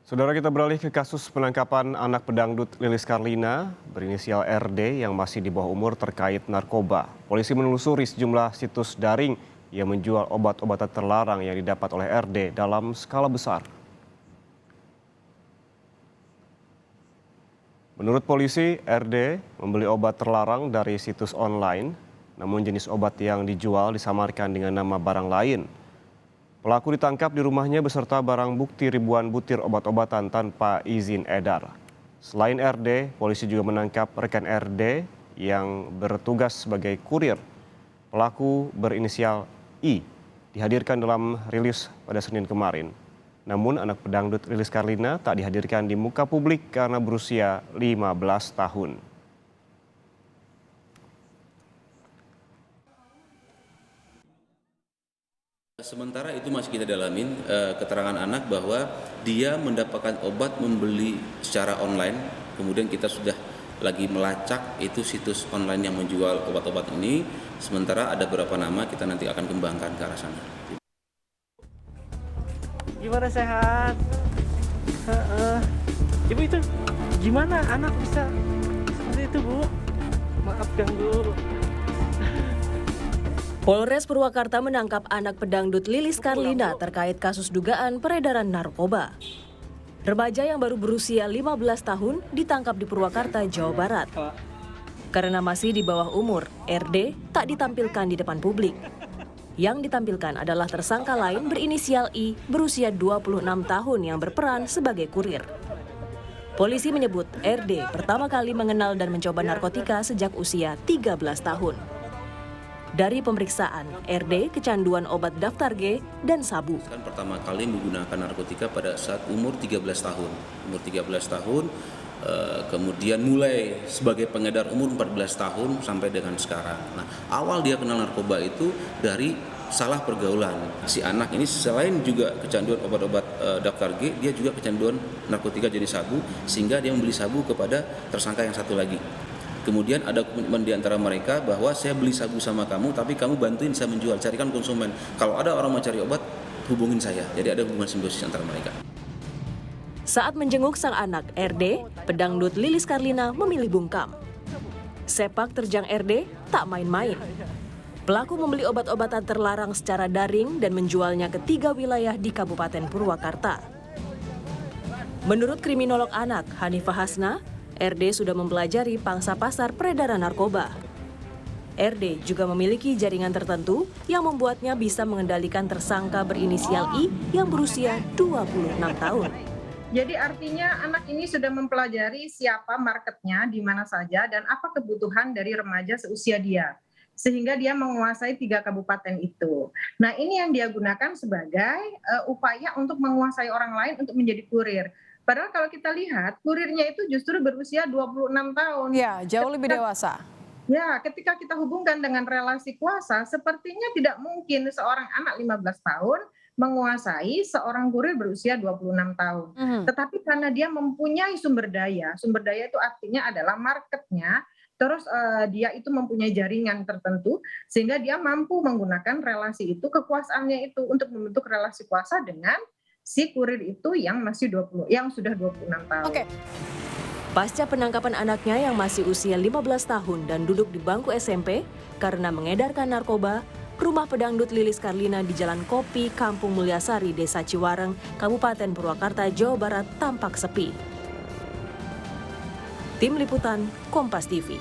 Saudara, kita beralih ke kasus penangkapan anak pedangdut Lilis Karlina berinisial RD yang masih di bawah umur terkait narkoba. Polisi menelusuri sejumlah situs daring yang menjual obat-obatan terlarang yang didapat oleh RD dalam skala besar. Menurut polisi, RD membeli obat terlarang dari situs online, namun jenis obat yang dijual disamarkan dengan nama barang lain. Pelaku ditangkap di rumahnya beserta barang bukti ribuan butir obat-obatan tanpa izin edar. Selain RD, polisi juga menangkap rekan RD yang bertugas sebagai kurir. Pelaku berinisial I dihadirkan dalam rilis pada Senin kemarin. Namun anak pedangdut Lilis Karlina tak dihadirkan di muka publik karena berusia 15 tahun. Sementara itu masih kita dalamin keterangan anak bahwa dia mendapatkan obat membeli secara online. Kemudian kita sudah lagi melacak itu situs online yang menjual obat-obat ini. Sementara ada beberapa nama kita nanti akan kembangkan ke arah sana. Gimana, sehat? Ibu, itu gimana anak bisa seperti itu, Bu? Maaf ganggu. Polres Purwakarta menangkap anak pedangdut Lilis Karlina terkait kasus dugaan peredaran narkoba. Remaja yang baru berusia 15 tahun ditangkap di Purwakarta, Jawa Barat. Karena masih di bawah umur, RD tak ditampilkan di depan publik. Yang ditampilkan adalah tersangka lain berinisial I berusia 26 tahun yang berperan sebagai kurir. Polisi menyebut RD pertama kali mengenal dan mencoba narkotika sejak usia 13 tahun. Dari pemeriksaan, RD kecanduan obat daftar G dan sabu. Pertama kali menggunakan narkotika pada saat umur 13 tahun. Umur 13 tahun, kemudian mulai sebagai pengedar umur 14 tahun sampai dengan sekarang. Nah, awal dia kenal narkoba itu dari salah pergaulan. Si anak ini selain juga kecanduan obat-obat daftar G, dia juga kecanduan narkotika jenis sabu, sehingga dia membeli sabu kepada tersangka yang satu lagi. Kemudian ada komitmen di antara mereka bahwa saya beli sabu sama kamu, tapi kamu bantuin saya menjual, carikan konsumen. Kalau ada orang mau cari obat, hubungin saya. Jadi ada hubungan simbiosis antara mereka. Saat menjenguk sang anak, RD, pedangdut Lilis Karlina memilih bungkam. Sepak terjang RD tak main-main. Pelaku membeli obat-obatan terlarang secara daring dan menjualnya ke 3 wilayah di Kabupaten Purwakarta. Menurut kriminolog anak Hanifah Hasna, RD sudah mempelajari pangsa pasar peredaran narkoba. RD juga memiliki jaringan tertentu yang membuatnya bisa mengendalikan tersangka berinisial I yang berusia 26 tahun. Jadi artinya anak ini sudah mempelajari siapa marketnya di mana saja dan apa kebutuhan dari remaja seusia dia. Sehingga dia menguasai 3 kabupaten itu. Nah, ini yang dia gunakan sebagai upaya untuk menguasai orang lain untuk menjadi kurir. Padahal kalau kita lihat, kurirnya itu justru berusia 26 tahun. Ya, jauh lebih dewasa. Ya, ketika kita hubungkan dengan relasi kuasa, sepertinya tidak mungkin seorang anak 15 tahun menguasai seorang kurir berusia 26 tahun. Tetapi karena dia mempunyai sumber daya itu artinya adalah marketnya, terus dia itu mempunyai jaringan tertentu, sehingga dia mampu menggunakan relasi itu, kekuasaannya itu untuk membentuk relasi kuasa dengan si kurir itu yang sudah 26 tahun. Oke. Pasca penangkapan anaknya yang masih usia 15 tahun dan duduk di bangku SMP karena mengedarkan narkoba, rumah pedangdut Lilis Karlina di Jalan Kopi, Kampung Mulyasari, Desa Ciwareng, Kabupaten Purwakarta, Jawa Barat tampak sepi. Tim Liputan, Kompas TV.